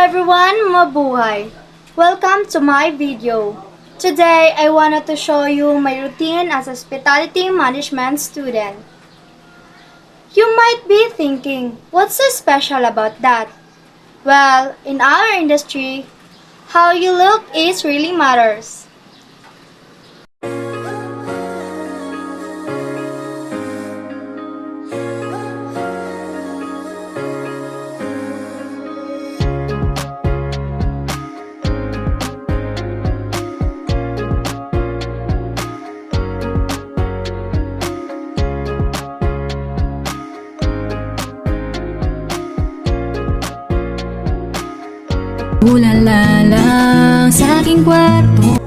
everyone, mabuhay! Welcome to my video. Today, I wanted to show you my routine as a hospitality management student. You might be thinking, what's so special about that? Well, in our industry, how you look is really matters. Ulala lang sa aking kwarto.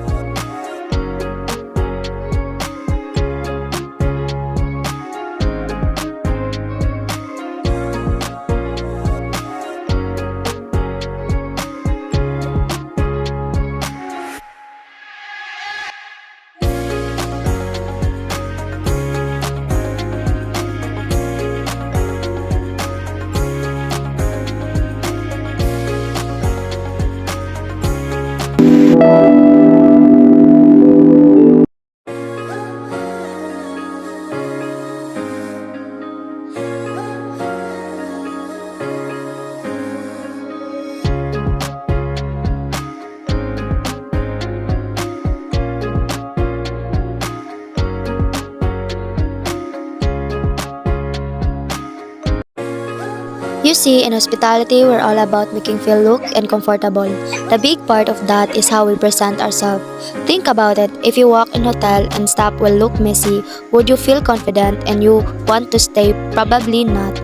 You see, in hospitality, we're all about making feel look and comfortable. The big part of that is how we present ourselves. Think about it. If you walk in a hotel and staff will look messy, would you feel confident and you want to stay? Probably not.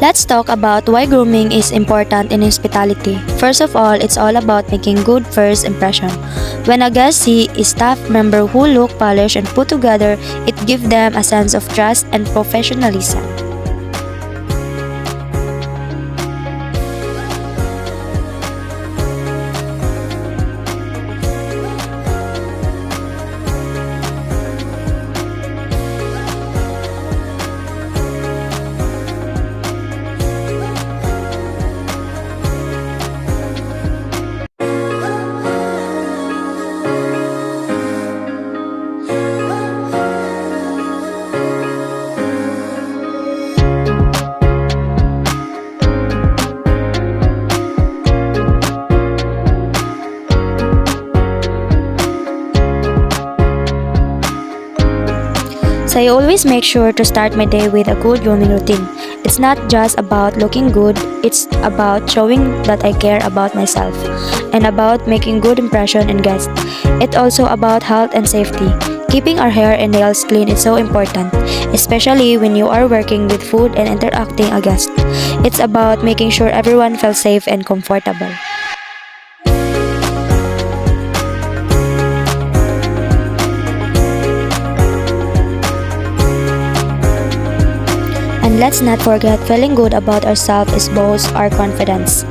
Let's talk about why grooming is important in hospitality. First of all, it's all about making good first impression. When a guest sees a staff member who look polished and put together, it gives them a sense of trust and professionalism. So I always make sure to start my day with a good grooming routine. It's not just about looking good, it's about showing that I care about myself and about making good impression in guests. It's also about health and safety. Keeping our hair and nails clean is so important, especially when you are working with food and interacting a guest. It's about making sure everyone feels safe and comfortable. And let's not forget, feeling good about ourselves is boosts our confidence.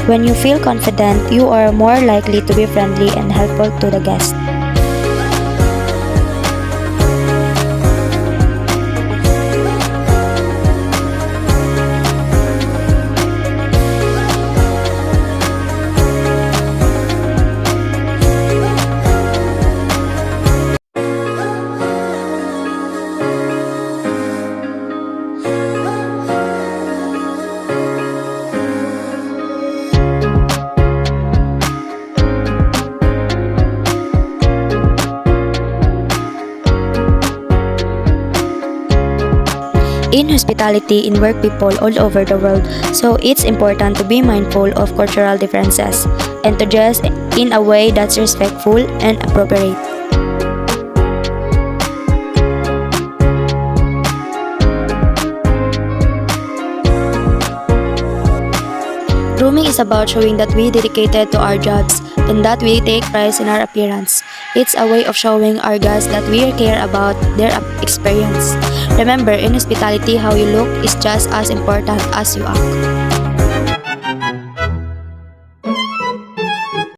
When you feel confident, you are more likely to be friendly and helpful to the guest. In hospitality, in work people all over the world, so it's important to be mindful of cultural differences and to dress in a way that's respectful and appropriate. Grooming is about showing that we dedicated to our jobs and that we take pride in our appearance. It's a way of showing our guests that we care about their experience. Remember, in hospitality, how you look is just as important as you act.